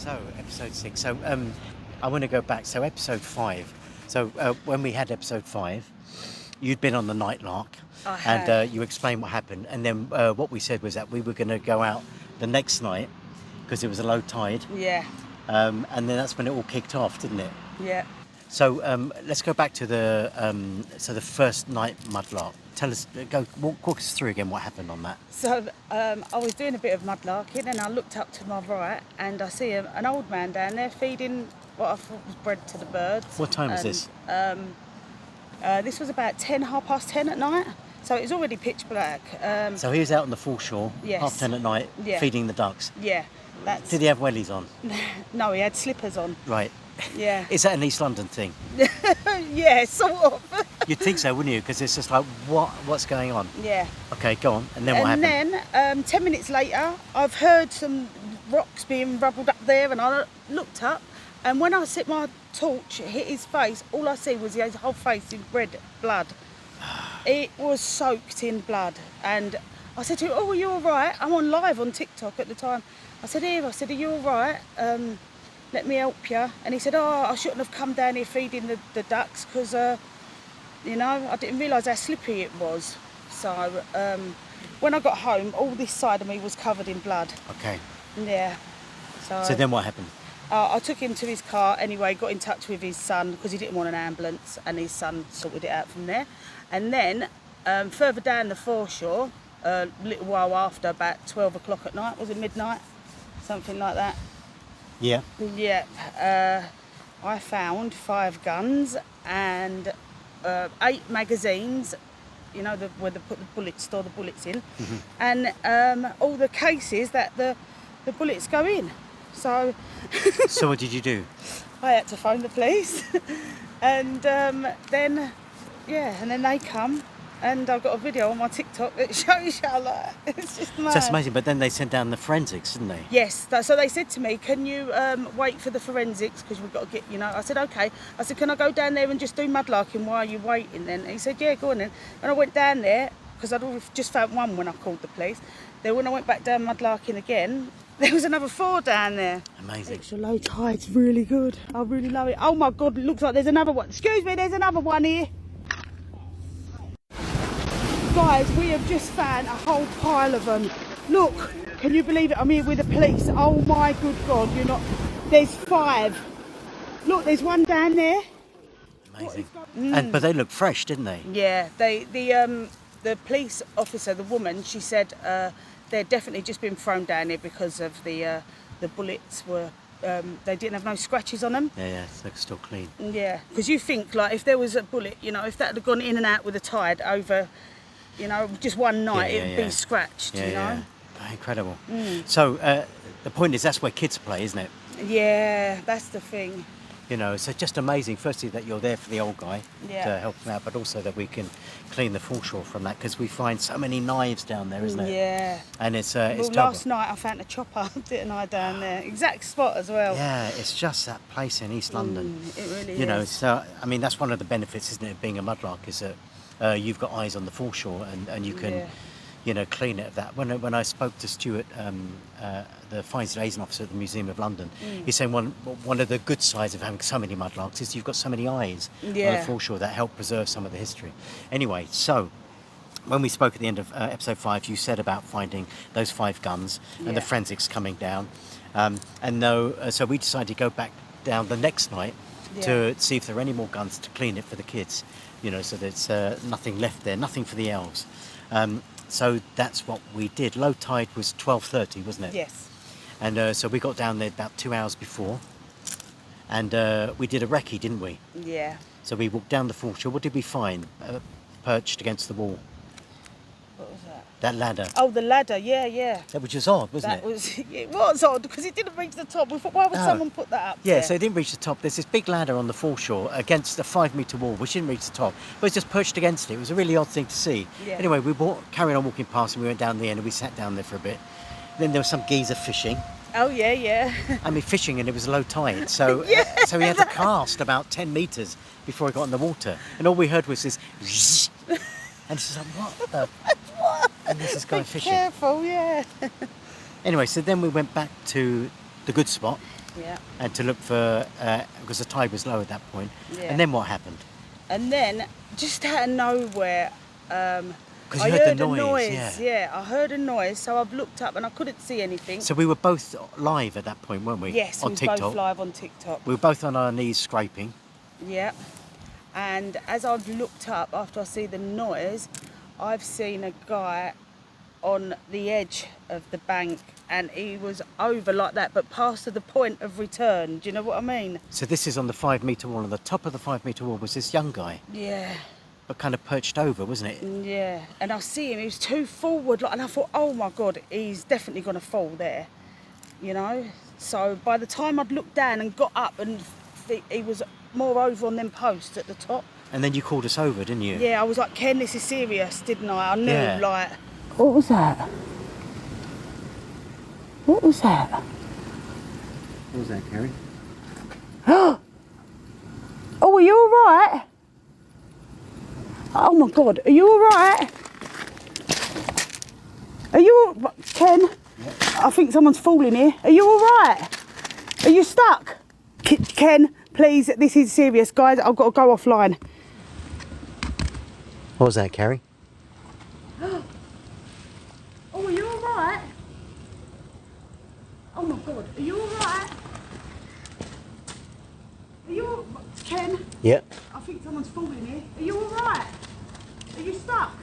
So, episode 6. So, I want to go back. So, episode 5. So, when we had episode 5, you'd been on the Nightlark. I had. And you explained what happened. And then what we said was that we were going to go out the next night because it was a low tide. Yeah. And then that's when it all kicked off, didn't it? Yeah. So, let's go back to the first night Mudlark. Tell us, walk us through again what happened on that. So I was doing a bit of mudlarking and I looked up to my right and I see an old man down there feeding what I thought was bread to the birds. What time was this? This was about 10:30 at night, so it was already pitch black. So he was out on the Foreshore, Yes. 10:30 at night, Yeah. feeding the ducks. Yeah, that's... Did he have wellies on? No, he had slippers on. Right. Yeah. Is that an East London thing? Yeah, sort of. You'd think so, wouldn't you? Because it's just like, what's going on? Yeah. Okay, go on. And then what happened? And then 10 minutes later, I've heard some rocks being rubbled up there, and I looked up, and when I set my torch, it hit his face, all I see was his whole face in red blood. It was soaked in blood, and I said to him, "Oh, are you all right?" I'm on live on TikTok at the time. I said, "Eve," I said, "Are you all right? Let me help you." And he said, "Oh, I shouldn't have come down here feeding the ducks because, you know, I didn't realise how slippery it was." So when I got home, all this side of me was covered in blood. Okay. Yeah. So then what happened? I took him to his car anyway, got in touch with his son because he didn't want an ambulance, and his son sorted it out from there. And then further down the foreshore, a little while after, about 12 o'clock at night, was it midnight? Something like that. Yeah. Yeah, I found 5 guns and 8 magazines, you know, where they put the bullets, store the bullets in, and all the cases that the bullets go in. So, So what did you do? I had to phone the police, and then they come. And I've got a video on my TikTok that shows you, like, it's just mad. So that's amazing. But then they sent down the forensics, didn't they? Yes, so they said to me, "Can you wait for the forensics, because we've got to get, you know." I said, "Okay." I said, "Can I go down there and just do mudlarking while you're waiting then?" And he said, "Yeah, go on then." And I went down there, because I'd already just found one when I called the police. Then when I went back down mudlarking again, there was another 4 down there. Amazing. Extra low tide's really good. I really love it. Oh my God, it looks like there's another one. Excuse me, there's another one here. Guys, we have just found a whole pile of them. Look, can you believe it? I'm here with the police. Oh my good God, you're not... There's 5. Look, there's one down there. Amazing. But they look fresh, didn't they? Yeah, the police officer, the woman, she said they'd definitely just been thrown down here because of the bullets were... they didn't have no scratches on them. Yeah, so they're still clean. Yeah, because you think, like, if there was a bullet, you know, if that had gone in and out with the tide over... You know, just one night, it'd be scratched, you know? Yeah. Oh, incredible. So, the point is, that's where kids play, isn't it? Yeah, that's the thing. You know, so just amazing, firstly, that you're there for the old guy to help him out, but also that we can clean the foreshore from that, because we find so many knives down there, isn't it? Yeah. And it's Well, last night I found a chopper, didn't I, down there? Exact spot as well. Yeah, it's just that place in East London. It really is. You know, so, I mean, that's one of the benefits, isn't it, of being a mudlark, is that you've got eyes on the foreshore and you can, you know, clean it of that. When I spoke to Stuart, the Finds Liaison Officer at the Museum of London, he's saying one of the good sides of having so many mudlarks is you've got so many eyes on the foreshore that help preserve some of the history. Anyway, so when we spoke at the end of episode 5, you said about finding those 5 guns and the forensics coming down. So we decided to go back down the next night to see if there were any more guns to clean it for the kids. You know, so there's nothing left there, nothing for the elves. So that's what we did. Low tide was 12:30, wasn't it? Yes. And so we got down there about 2 hours before, and we did a recce, didn't we? Yeah. So we walked down the foreshore. What did we find? Perched against the wall. What was that? That ladder. Oh, the ladder, yeah. That was just odd, wasn't It was odd, because it didn't reach the top. We thought, why would someone put that up Yeah, there? so it didn't reach the top. There's this big ladder on the foreshore against a 5-metre wall, which didn't reach the top, but it's just perched against it. It was a really odd thing to see. Yeah. Anyway, we carried on walking past, and we went down the end, and we sat down there for a bit. Then there was some geezer fishing. Oh, yeah. I mean, fishing, and it was low tide, so so he had to cast about 10 metres before he got in the water, and all we heard was this, zzz, and it's like, what the? And this is going fishing. Careful, yeah. Anyway, so then we went back to the good spot, Yeah. and to look for, because the tide was low at that point. Yeah. And then what happened? And then, just out of nowhere, Because I you heard heard the a noise, noise. yeah. I heard a noise, so I've looked up and I couldn't see anything. So we were both live at that point, weren't we? Yes, on we was TikTok. both live on TikTok. We were both on our knees scraping. Yeah. And as I've looked up after I see the noise, I've seen a guy on the edge of the bank, and he was over like that, but past to the point of return. Do you know what I mean? So this is on the 5 metre wall. On the top of the 5 metre wall was this young guy, Yeah. but kind of perched over, wasn't it? Yeah. And I see him, he was too forward, like, and I thought, oh my God, he's definitely going to fall there, you know? So by the time I'd looked down and got up, and he was more over on them posts at the top. And then you called us over, didn't you? Yeah, I was like, Ken, this is serious, didn't I? I knew, Yeah. like... What was that? What was that? What was that, Kerry? Oh, are you all right? Oh my God, are you all right? Are you all... Ken? Yep. I think someone's falling here. Are you all right? Are you stuck? Ken, please, this is serious, guys. I've got to go offline. What was that, Kerry? Oh, are you all right? Oh my God, are you all right? Are you all... Ken? Yep. I think someone's falling here. Are you all right? Are you stuck?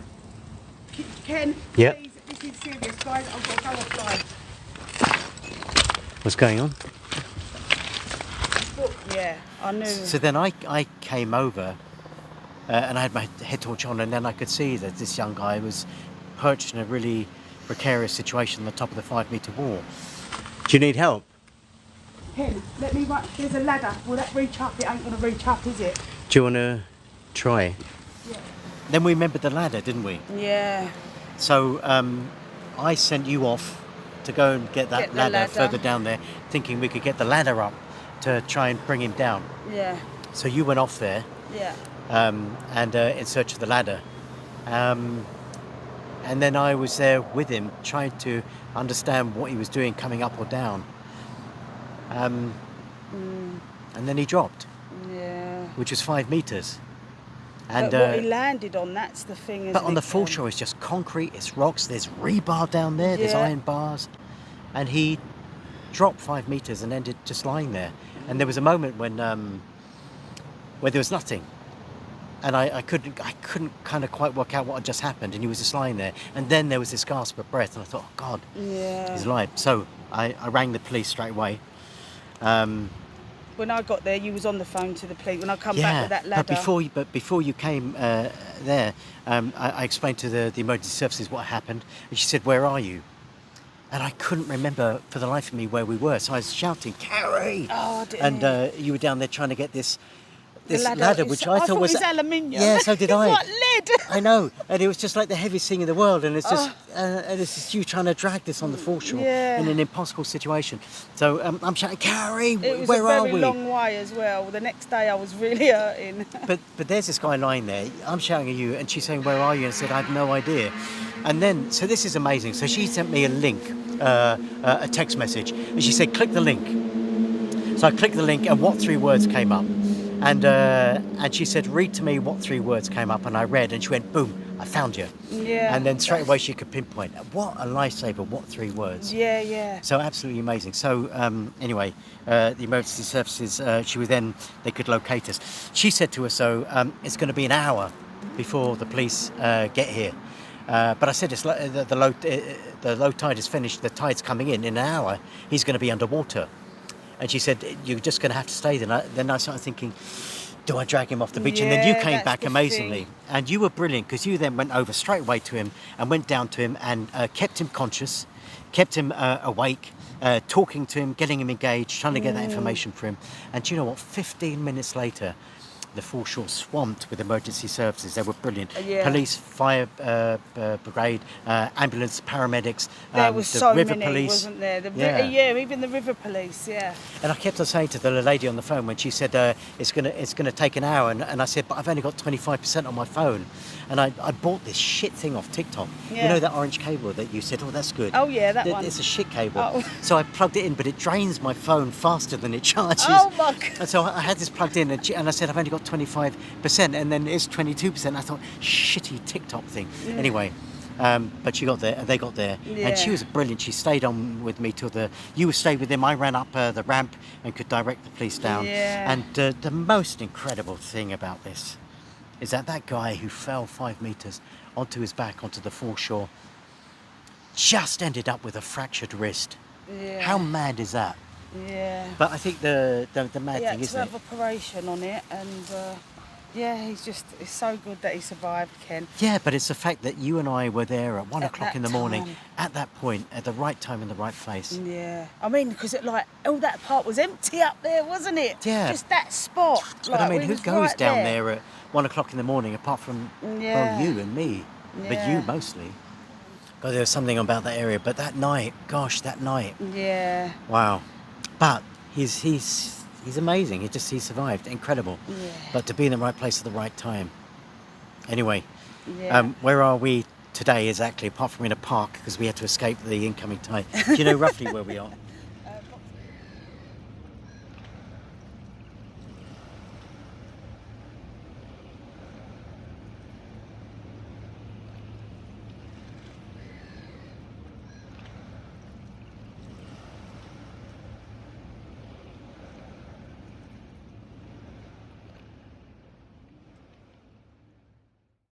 Ken, Yep. please, this is serious, guys. I've got to go offline. What's going on? Yeah, I knew. So then I came over and I had my head torch on, and then I could see that this young guy was perched in a really precarious situation on the top of the 5 metre wall. Do you need help? Ken, let me run. There's a ladder. Will that reach up? It ain't going to reach up, is it? Do you want to try? Yeah. Then we remembered the ladder, didn't we? Yeah. So I sent you off to go and get that ladder further down there, thinking we could get the ladder up to try and bring him down. Yeah. So you went off there Yeah. and in search of the ladder. And then I was there with him, trying to understand what he was doing, coming up or down. And then he dropped, Yeah. which was 5 metres. And But what he landed on, that's the thing, but on the foreshore, it's just concrete, it's rocks, there's rebar down there, there's Yeah. iron bars. And he dropped 5 metres and ended just lying there. And there was a moment when where there was nothing. And I couldn't kind of quite work out what had just happened, and he was just lying there. And then there was this gasp of breath, and I thought, oh God, Yeah. he's alive. So I rang the police straight away. When I got there, you was on the phone to the police. When I come back with that ladder. But before you came there, I explained to the emergency services what happened, and she said, "Where are you?" And I couldn't remember for the life of me where we were, so I was shouting, "Carrie!" Oh, didn't And you were down there trying to get this ladder, ladder, which I thought was aluminium. Yeah, so did It's I. like lead. I know, and it was just like the heaviest thing in the world, and it's just and it's just you trying to drag this on the foreshore Yeah. in an impossible situation. So I'm shouting, "Carrie, It was where a are very we?" long way as well. The next day I was really hurting. But there's this guy lying there. I'm shouting at you, and she's saying, "Where are you?" And I said, "I have no idea." And then, so this is amazing. So she sent me a link, a text message, and she said, "Click the link." So I clicked the link, and what 3 words came up? And she said, "Read to me what 3 words came up," and I read, and she went, "Boom, I found you." Yeah. And then straight away she could pinpoint. What a lifesaver! What 3 words? Yeah, yeah. So absolutely amazing. So anyway, the emergency services, they could locate us. She said to us, so it's going to be an hour before the police get here. But I said, it's the low tide is finished. The tide's coming in an hour. He's going to be underwater. And she said, "You're just going to have to stay there." Then I started thinking, do I drag him off the beach? And then you Yeah, came that's back the amazingly. thing. And you were brilliant, because you then went over straight away to him and went down to him and kept him conscious, kept him awake, talking to him, getting him engaged, trying to get that information for him. And do you know what? 15 minutes later, the foreshore swamped with emergency services. They were brilliant. Yeah. Police, fire brigade, ambulance, paramedics, There was the so river many, police. wasn't there? Yeah. Even the river police, yeah. And I kept on saying to the lady on the phone when she said it's gonna take an hour, and I said, but I've only got 25% on my phone. And I bought this shit thing off TikTok. You Yeah. know that orange cable that you said, oh, that's good. Oh yeah, that one. It's a shit cable. Oh. So I plugged it in, but it drains my phone faster than it charges. Oh my God. And so I had this plugged in, and I said, I've only got 25%, and then it's 22%. I thought, shitty TikTok thing. Anyway, but she got there, and they got there, and she Yeah. was brilliant. She stayed on with me till you stayed with him. I ran up the ramp and could direct the police down. Yeah. And the most incredible thing about this is that guy who fell 5 meters onto his back onto the foreshore just ended up with a fractured wrist. Yeah. How mad is that? Yeah. But I think the mad Yeah, thing, to isn't it? have operation on it, and yeah, it's so good that he survived, Ken. Yeah, but it's the fact that you and I were there at 1 At o'clock that in the morning, time. at that point, at the right time in the right place. Yeah, I mean, because all that part was empty up there, wasn't it? Yeah. Just that spot. But I mean, we who was goes right down there at 1 o'clock in the morning apart from, Yeah. well, you and me? But Yeah. you mostly. God, there was something about that area. But that night, gosh, that night. Yeah. Wow. But he's amazing. He survived. Incredible. Yeah. But to be in the right place at the right time. Anyway, Yeah. where are we today exactly, apart from in a park, because we had to escape the incoming tide? Do you know roughly where we are?